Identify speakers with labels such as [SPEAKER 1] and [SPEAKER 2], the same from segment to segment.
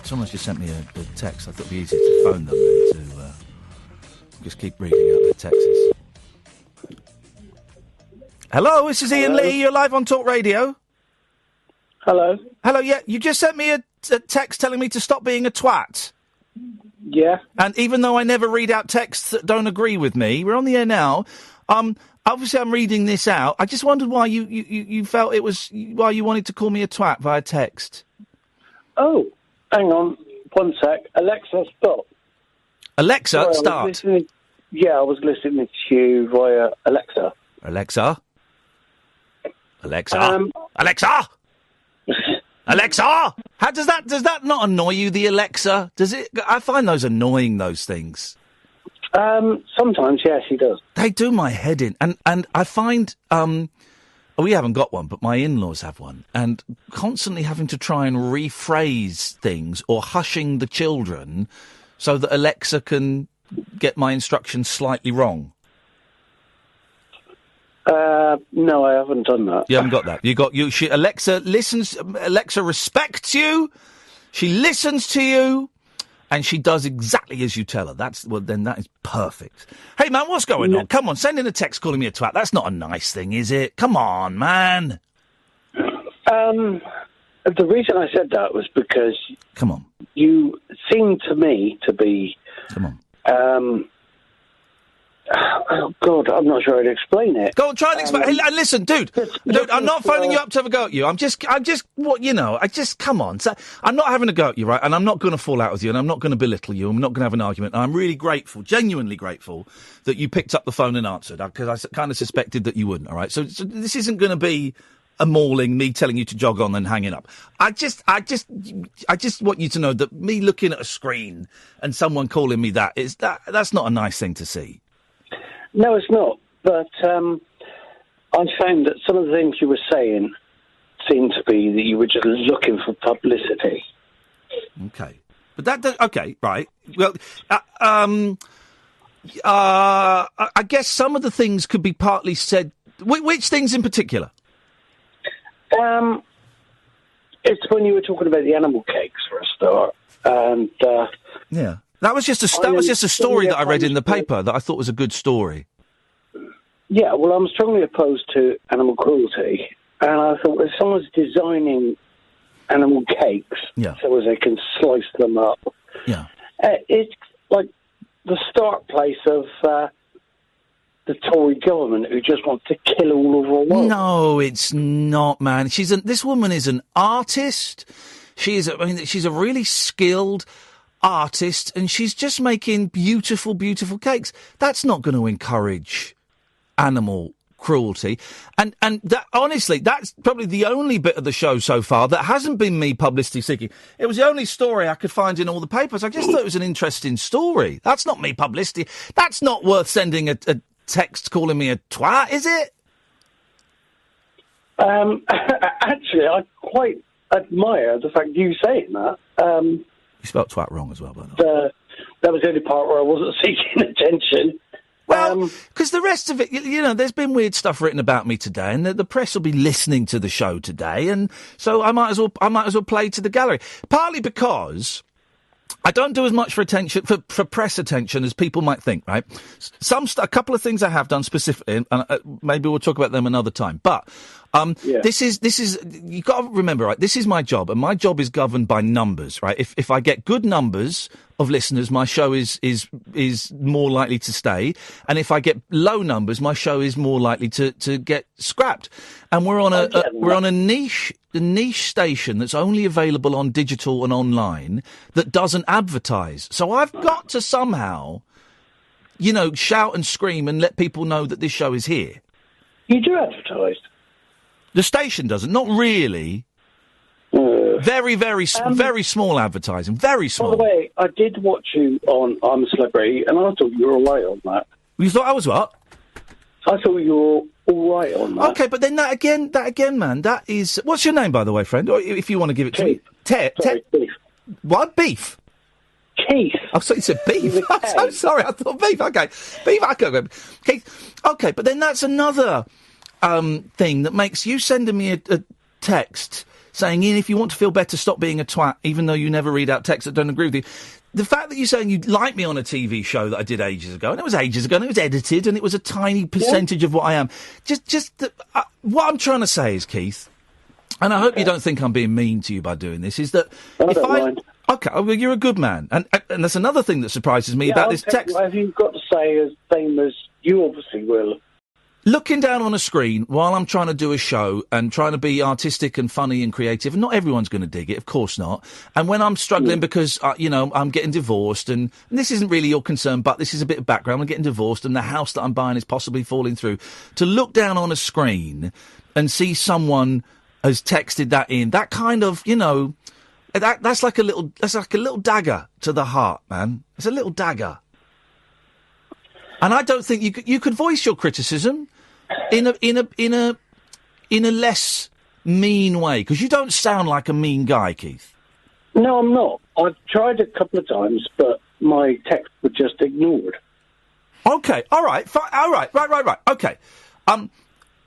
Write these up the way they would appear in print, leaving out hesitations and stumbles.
[SPEAKER 1] Someone's just sent me a text. I thought it'd be easier to phone them than to just keep reading out their texts. Hello, this is Iain Lee. You're live on Talk Radio.
[SPEAKER 2] Hello.
[SPEAKER 1] Hello, yeah. You just sent me a text telling me to stop being a twat.
[SPEAKER 2] Yeah.
[SPEAKER 1] And even though I never read out texts that don't agree with me, we're on the air now. Obviously I'm reading this out. I just wondered why you felt it was, why you wanted to call me a twat via text.
[SPEAKER 2] Oh, hang on. 1 sec. Alexa, stop.
[SPEAKER 1] Alexa,
[SPEAKER 2] Sorry,
[SPEAKER 1] start.
[SPEAKER 2] I was listening to you via Alexa.
[SPEAKER 1] Alexa? Alexa? Alexa? Alexa! How does that not annoy you, the Alexa? Does it? I find those annoying, those things.
[SPEAKER 2] Sometimes, yes, he does.
[SPEAKER 1] They do my head in. And I find, we haven't got one, but my in-laws have one. And constantly having to try and rephrase things or hushing the children so that Alexa can get my instructions slightly wrong.
[SPEAKER 2] No, I haven't done that.
[SPEAKER 1] You haven't got that. Alexa listens. Alexa respects you. She listens to you, and she does exactly as you tell her. Then that is perfect. Hey man, what's going on? Come on, send in a text calling me a twat. That's not a nice thing, is it? Come on, man.
[SPEAKER 2] The reason I said that was because.
[SPEAKER 1] Come on.
[SPEAKER 2] You seem to me to be.
[SPEAKER 1] Come on.
[SPEAKER 2] Oh, God, I'm not sure how to explain it.
[SPEAKER 1] Go on, try and explain. Hey, listen, dude, I'm not phoning you up to have a go at you. I'm just, come on. So, I'm not having a go at you, right? And I'm not going to fall out with you, and I'm not going to belittle you. I'm not going to have an argument. And I'm really grateful, genuinely grateful, that you picked up the phone and answered, because I kind of suspected that you wouldn't, all right? So this isn't going to be a mauling, me telling you to jog on and hanging up. I just want you to know that me looking at a screen and someone calling me that's not a nice thing to see.
[SPEAKER 2] No, it's not. But I found that some of the things you were saying seemed to be that you were just looking for publicity.
[SPEAKER 1] Okay. But okay, right. Well, I guess some of the things could be partly said. Which things in particular?
[SPEAKER 2] It's when you were talking about the animal cakes for a start. And
[SPEAKER 1] yeah. That was just a story that I read in the paper that I thought was a good story.
[SPEAKER 2] Yeah, well, I'm strongly opposed to animal cruelty, and I thought if someone's designing animal cakes so as they can slice them up, it's like the start place of the Tory government who just wants to kill all of our world.
[SPEAKER 1] No, it's not, man. This woman is an artist. She's a really skilled artist, and she's just making beautiful, beautiful cakes. That's not going to encourage animal cruelty. And that, honestly, that's probably the only bit of the show so far that hasn't been me publicity seeking. It was the only story I could find in all the papers. I just thought it was an interesting story. That's not me publicity. That's not worth sending a text calling me a twat, is it?
[SPEAKER 2] Actually, I quite admire the fact you saying that.
[SPEAKER 1] You spelt twat wrong as well, by the way.
[SPEAKER 2] That was the only part where I wasn't seeking attention.
[SPEAKER 1] Well, because the rest of it, there's been weird stuff written about me today, and the press will be listening to the show today, and so I might as well play to the gallery. Partly because I don't do as much for press attention as people might think, right? A couple of things I have done specifically, and maybe we'll talk about them another time. But this is you got to remember, right? This is my job, and my job is governed by numbers, right? If I get good numbers of listeners, my show is more likely to stay, and if I get low numbers, my show is more likely to get scrapped. And we're on a niche station that's only available on digital and online that doesn't advertise. So I've got to somehow, shout and scream and let people know that this show is here.
[SPEAKER 2] You do advertise.
[SPEAKER 1] The station doesn't. Not really. Very, very small advertising. Very small.
[SPEAKER 2] By the way, I did watch you on I'm a Celebrity, and I thought you were all right on that.
[SPEAKER 1] You thought I was what?
[SPEAKER 2] I thought you were all right on that.
[SPEAKER 1] Okay, but then that again, man, that is... What's your name, by the way, friend? Or if you want to give it to me.
[SPEAKER 2] Beef.
[SPEAKER 1] What? Beef?
[SPEAKER 2] Keith.
[SPEAKER 1] I thought you said beef. I'm so sorry, I thought beef. Okay. Beef, okay. Okay, but then that's another thing that makes you sending me a text saying, Ian, if you want to feel better, stop being a twat, even though you never read out texts that don't agree with you. The fact that you're saying you'd like me on a TV show that I did ages ago, and it was ages ago, and it was edited, and it was a tiny percentage of what I am. What I'm trying to say is, Keith, and I hope you don't think I'm being mean to you by doing this, is that okay, well, you're a good man, and that's another thing that surprises me about this text.
[SPEAKER 2] Whatever you've got to say as same as you obviously will.
[SPEAKER 1] Looking down on a screen while I'm trying to do a show and trying to be artistic and funny and creative, and not everyone's going to dig it, of course not. And when I'm struggling because, I'm getting divorced, and this isn't really your concern, but this is a bit of background. I'm getting divorced and the house that I'm buying is possibly falling through. To look down on a screen and see someone has texted that in, that kind of, that's like a little dagger to the heart, man. It's a little dagger. And I don't think you could voice your criticism in a less mean way, because you don't sound like a mean guy, Keith.
[SPEAKER 2] No, I'm not. I've tried a couple of times, but my texts were just ignored.
[SPEAKER 1] Okay, all right, all right, right. Okay,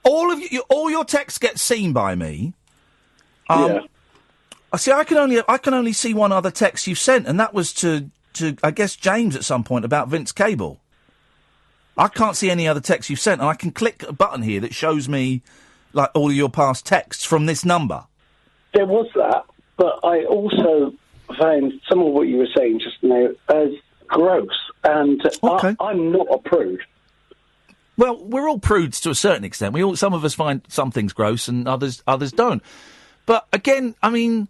[SPEAKER 1] all your texts get seen by me. See, I can only see one other text you've sent, and that was to I guess James at some point about Vince Cable. I can't see any other texts you've sent, and I can click a button here that shows me, like, all of your past texts from this number.
[SPEAKER 2] There was that, but I also found some of what you were saying just now as gross, and I'm not a prude.
[SPEAKER 1] Well, we're all prudes to a certain extent. Some of us find some things gross, and others don't. But again, I mean,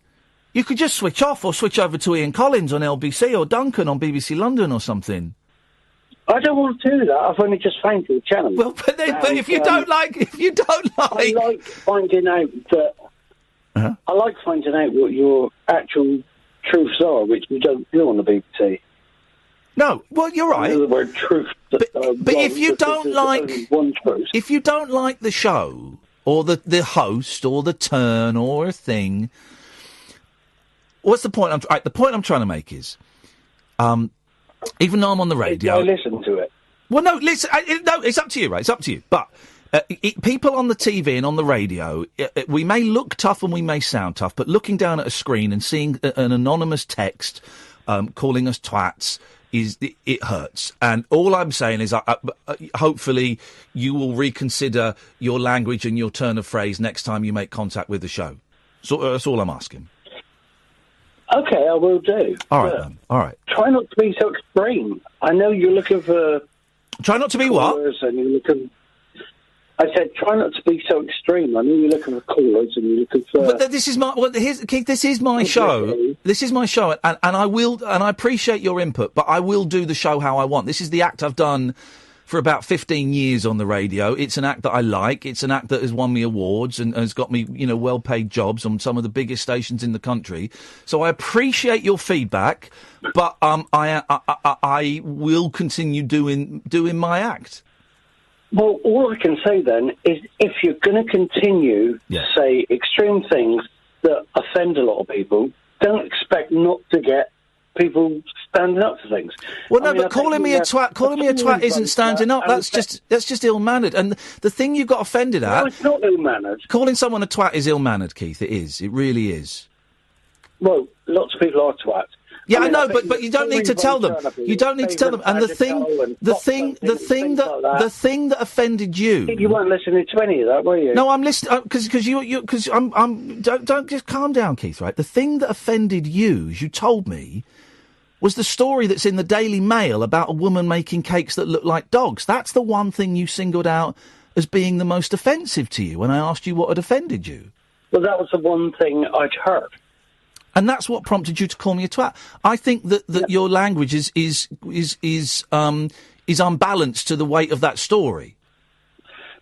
[SPEAKER 1] you could just switch off or switch over to Ian Collins on LBC or Duncan on BBC London or something.
[SPEAKER 2] I don't want to do that. I've only just found your channel.
[SPEAKER 1] Well, but if you don't like,
[SPEAKER 2] I like finding out that.
[SPEAKER 1] Uh-huh.
[SPEAKER 2] I like finding out what your actual truths are, which we don't do on the BBC.
[SPEAKER 1] No, well, you're right.
[SPEAKER 2] The word truth.
[SPEAKER 1] But if you don't like the show or the host or the turn or a thing, what's the point? The point I'm trying to make is, even though I'm on the radio,
[SPEAKER 2] I listen to it.
[SPEAKER 1] Well, no, listen. No, it's up to you, right? It's up to you. But people on the TV and on the radio, we may look tough and we may sound tough, but looking down at a screen and seeing an anonymous text calling us twats, it hurts. And all I'm saying is, hopefully, you will reconsider your language and your turn of phrase next time you make contact with the show. So that's all I'm asking.
[SPEAKER 2] Okay, I will do.
[SPEAKER 1] All right, then. All right.
[SPEAKER 2] Try not to be so extreme. I know you're looking for...
[SPEAKER 1] Try not to be what?
[SPEAKER 2] And you're looking... I said, try not to be so extreme. I know you're looking for callers and you're looking for...
[SPEAKER 1] But this is my... Well, Keith, this is my show. This is my show, and I appreciate your input, but I will do the show how I want. This is the act I've done for about 15 years on the radio. It's an act that I like. It's an act that has won me awards and has got me, well-paid jobs on some of the biggest stations in the country. So I appreciate your feedback, but I will continue doing my act.
[SPEAKER 2] Well, all I can say then is if you're going to continue to say extreme things that offend a lot of people, don't expect not to get people standing up for things.
[SPEAKER 1] Well, no, but calling me a twat isn't standing up. That's just ill-mannered. And the thing you got offended at...
[SPEAKER 2] No, it's not ill-mannered.
[SPEAKER 1] Calling someone a twat is ill-mannered, Keith. It is. It really is.
[SPEAKER 2] Well, lots of people are twats.
[SPEAKER 1] Yeah, I know, but you don't need to tell them. You don't need to tell them. And the thing that offended you.
[SPEAKER 2] You weren't listening to any of that, were you?
[SPEAKER 1] No, I'm listening because don't just calm down, Keith. Right, the thing that offended you, as you told me, was the story that's in the Daily Mail about a woman making cakes that look like dogs. That's the one thing you singled out as being the most offensive to you when I asked you what had offended you.
[SPEAKER 2] Well, that was the one thing I'd heard.
[SPEAKER 1] And that's what prompted you to call me a twat. I think that your language is unbalanced to the weight of that story.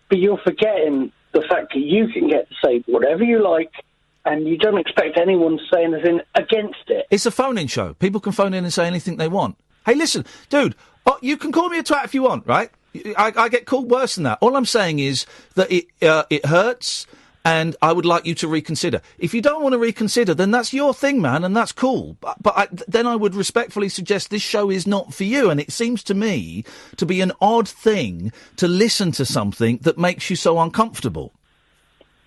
[SPEAKER 2] But you're forgetting the fact that you can get to say whatever you like, and you don't expect anyone to say anything against it.
[SPEAKER 1] It's a phone-in show. People can phone in and say anything they want. Hey, listen, dude, you can call me a twat if you want, right? I get called worse than that. All I'm saying is that it hurts. and I would like you to reconsider. If you don't want to reconsider, then that's your thing, man, and that's cool. But then I would respectfully suggest this show is not for you, and it seems to me to be an odd thing to listen to something that makes you so uncomfortable.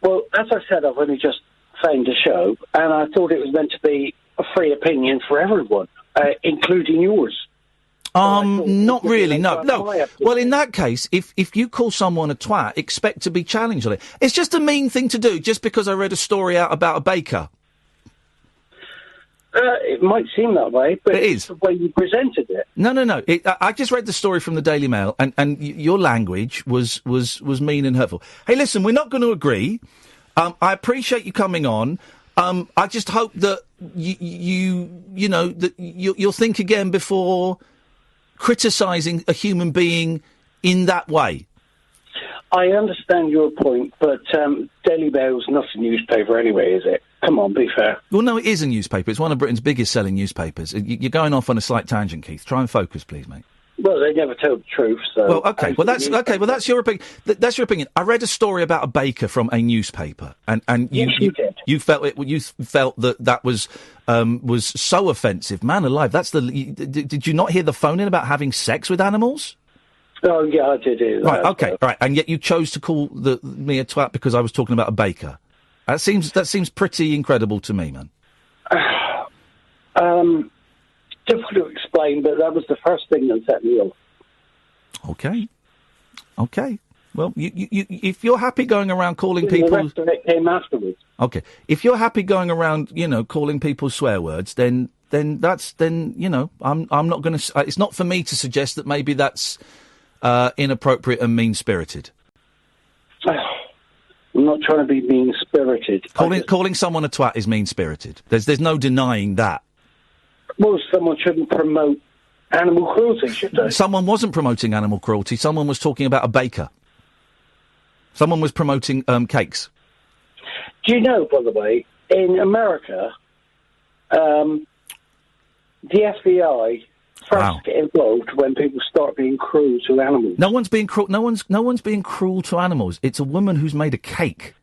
[SPEAKER 2] Well, as I said, I've only just found the show, and I thought it was meant to be a free opinion for everyone, including yours.
[SPEAKER 1] Not really, no. Well, in that case, if you call someone a twat, expect to be challenged on it. It's just a mean thing to do, just because I read a story out about a baker.
[SPEAKER 2] It might seem that way, but
[SPEAKER 1] it is
[SPEAKER 2] the way you presented it.
[SPEAKER 1] No. I just read the story from the Daily Mail, and your language was mean and hurtful. Hey, listen, we're not going to agree. I appreciate you coming on. I just hope that you'll think again before criticising a human being in that way.
[SPEAKER 2] I understand your point, but Daily Mail's not a newspaper anyway, is it? Come on, be fair.
[SPEAKER 1] Well, no, it is a newspaper. It's one of Britain's biggest selling newspapers. You're going off on a slight tangent, Keith. Try and focus, please, mate.
[SPEAKER 2] Well, they never tell the truth, so...
[SPEAKER 1] Well, okay. Well, that's your opinion. That's your opinion. I read a story about a baker from a newspaper, and
[SPEAKER 2] yes, you did.
[SPEAKER 1] You felt that was so offensive. Man alive, did you not hear the phone in about having sex with animals?
[SPEAKER 2] Oh, yeah, I did hear that.
[SPEAKER 1] Right, okay, right. And yet you chose to call me a twat because I was talking about a baker. That seems pretty incredible to me, man.
[SPEAKER 2] Difficult to explain, but that was the first thing that set me off.
[SPEAKER 1] Okay. Well, you if you're happy going around calling people...
[SPEAKER 2] The rest of it came afterwards.
[SPEAKER 1] Okay. If you're happy going around, calling people swear words, then I'm not going to... it's not for me to suggest that maybe that's inappropriate and mean-spirited.
[SPEAKER 2] I'm not trying to be mean-spirited.
[SPEAKER 1] Calling someone a twat is mean-spirited. There's no denying that.
[SPEAKER 2] Well, someone shouldn't promote animal cruelty, should they?
[SPEAKER 1] Someone wasn't promoting animal cruelty. Someone was talking about a baker. Someone was promoting cakes.
[SPEAKER 2] Do you know, by the way, in America, the FBI first get involved when people start being cruel to animals.
[SPEAKER 1] No one's being cruel. No one's being cruel to animals. It's a woman who's made a cake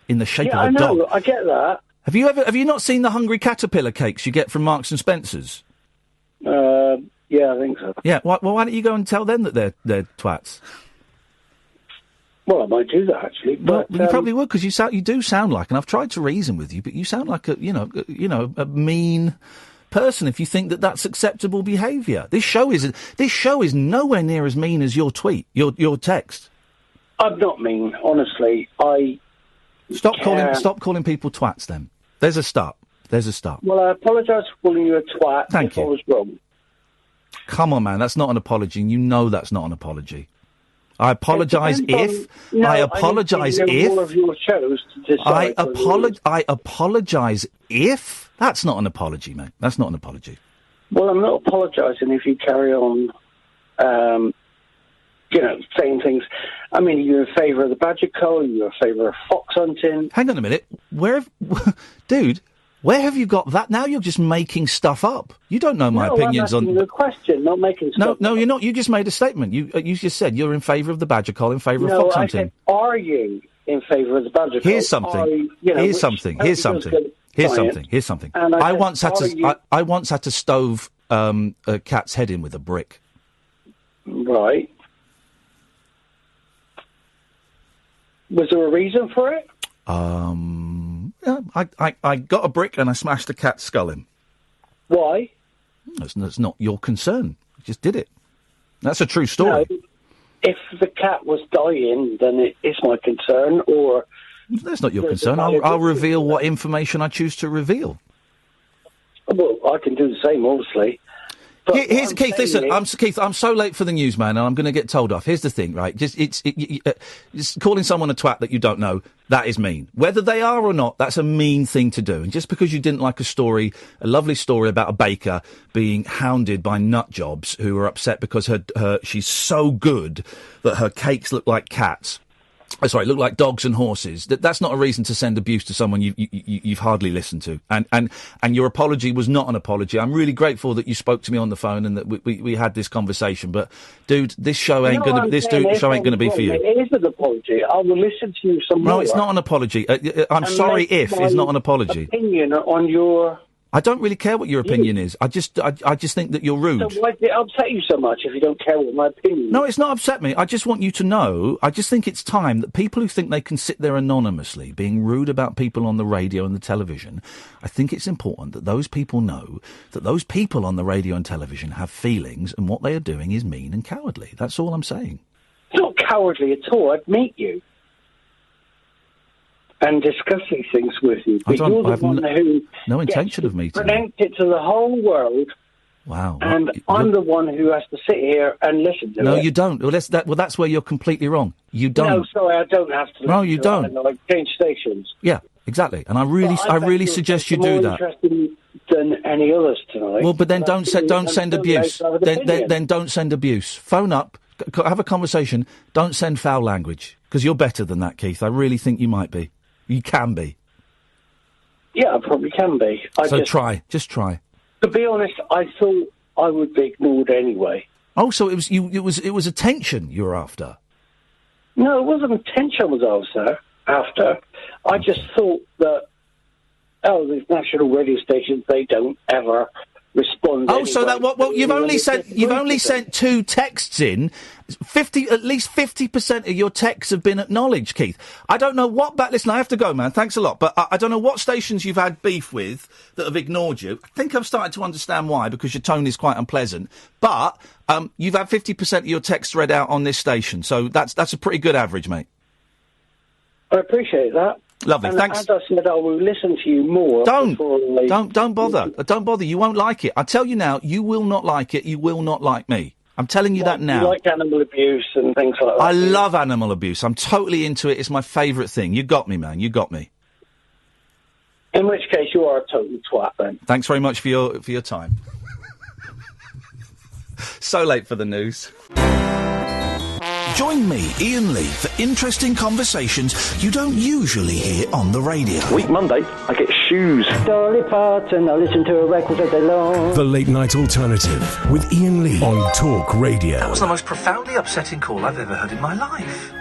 [SPEAKER 1] in the shape of a dog.
[SPEAKER 2] Yeah, I know. I get that.
[SPEAKER 1] Have you not seen the hungry caterpillar cakes you get from Marks and Spencer's?
[SPEAKER 2] Yeah, I think so.
[SPEAKER 1] Yeah, why don't you go and tell them that they're twats?
[SPEAKER 2] Well, I might do that actually. But
[SPEAKER 1] you probably would, because you do sound like, and I've tried to reason with you, but you sound like a mean person if you think that that's acceptable behaviour. This show is nowhere near as mean as your tweet, your text.
[SPEAKER 2] I'm not mean, honestly.
[SPEAKER 1] Stop calling people twats. Then there's a start.
[SPEAKER 2] Well, I apologise for calling you a twat.
[SPEAKER 1] Thank you.
[SPEAKER 2] I was wrong.
[SPEAKER 1] Come on, man. That's not an apology. And you know that's not an apology. I apologise if. I apologise if.
[SPEAKER 2] All of your shows to decide
[SPEAKER 1] I apologise if. That's not an apology, mate. That's not an apology.
[SPEAKER 2] Well, I'm not apologising if you carry on, saying things. I mean, are you in favour of the badger cull? Are you in favour of fox hunting?
[SPEAKER 1] Hang on a minute. Dude, where have you got that? Now you're just making stuff up. You don't know my opinions on...
[SPEAKER 2] No, I'm asking you a question, not making stuff up.
[SPEAKER 1] No, you're not. You just made a statement. You just said you're in favour of the badger cull, in favour of fox hunting.
[SPEAKER 2] I said, are you in favour of the badger cull?
[SPEAKER 1] Here's something. Here's something. I once had to stove a cat's head in with a brick.
[SPEAKER 2] Right. Was there a reason for it?
[SPEAKER 1] Yeah, I got a brick and I smashed a cat's skull in.
[SPEAKER 2] Why?
[SPEAKER 1] That's not your concern. I just did it. That's a true story.
[SPEAKER 2] No, if the cat was dying, then it is my concern, or...
[SPEAKER 1] That's not your concern. I'll reveal what information I choose to reveal.
[SPEAKER 2] Well, I can do the same, obviously.
[SPEAKER 1] Here's Keith. Listen, I'm so late for the news, man, and I'm going to get told off. Here's the thing, right? Just calling someone a twat that you don't know, that is mean. Whether they are or not, that's a mean thing to do. And just because you didn't like a lovely story about a baker being hounded by nut jobs who are upset because she's so good that her cakes look like cats. Oh, sorry, look like dogs and horses. That's not a reason to send abuse to someone you've hardly listened to. And your apology was not an apology. I'm really grateful that you spoke to me on the phone and that we had this conversation. But, dude, this show ain't going to be for you.
[SPEAKER 2] It is an apology. I will listen to you some more.
[SPEAKER 1] No, it's not an apology. I'm sorry if is not an apology.
[SPEAKER 2] Opinion on your...
[SPEAKER 1] I don't really care what your opinion is. I just think that you're rude.
[SPEAKER 2] So why did it upset you so much if you don't care what my opinion is?
[SPEAKER 1] No, it's not upset me. I just want you to know, I just think it's time that people who think they can sit there anonymously being rude about people on the radio and the television, I think it's important that those people know that those people on the radio and television have feelings and what they are doing is mean and cowardly. That's all I'm saying.
[SPEAKER 2] It's not cowardly at all. I'd meet you and discuss these things with you. But you're the one who
[SPEAKER 1] no intention of meeting.
[SPEAKER 2] Present it to the whole world.
[SPEAKER 1] Wow.
[SPEAKER 2] And I'm the one who has to sit here and listen to it.
[SPEAKER 1] No, you don't. Well, that's where you're completely wrong. You don't.
[SPEAKER 2] No, sorry, I don't have to.
[SPEAKER 1] No, you don't.
[SPEAKER 2] I change stations.
[SPEAKER 1] Yeah, exactly. And I really suggest you do that.
[SPEAKER 2] More interesting than any others tonight.
[SPEAKER 1] Well, but then don't send abuse. Then don't send abuse. Phone up, have a conversation. Don't send foul language because you're better than that, Keith. I really think you might be. You can be.
[SPEAKER 2] Yeah, I probably can be.
[SPEAKER 1] Just try.
[SPEAKER 2] To be honest, I thought I would be ignored anyway.
[SPEAKER 1] Oh, so it was attention you were after?
[SPEAKER 2] No, it wasn't attention I was after. I just thought that, these national radio stations, they don't ever respond.
[SPEAKER 1] Oh, so that you've only sent 2 texts in. At least 50% of your texts have been acknowledged, Keith. I don't know what listen, I have to go, man. Thanks a lot, but I don't know what stations you've had beef with that have ignored you. I think I've started to understand why, because your tone is quite unpleasant. But you've had 50% of your texts read out on this station, so that's a pretty good average, mate.
[SPEAKER 2] I appreciate that.
[SPEAKER 1] Lovely,
[SPEAKER 2] and
[SPEAKER 1] thanks.
[SPEAKER 2] As I said, I will listen to you more.
[SPEAKER 1] Don't bother. Don't bother. You won't like it. I tell you now, you will not like it. You will not like me. I'm telling you that now.
[SPEAKER 2] You like animal abuse and things like that.
[SPEAKER 1] I love animal abuse. I'm totally into it. It's my favourite thing. You got me, man. You got me.
[SPEAKER 2] In which case, you are a total twat, then.
[SPEAKER 1] Thanks very much for your time. So late for the news. Join me, Iain Lee, for interesting conversations you don't usually hear on the radio.
[SPEAKER 3] Week Monday, I get shoes.
[SPEAKER 2] Dolly Parton, I listen to a record all day long.
[SPEAKER 4] The Late Night Alternative with Iain Lee on Talk Radio.
[SPEAKER 1] That was the most profoundly upsetting call I've ever heard in my life.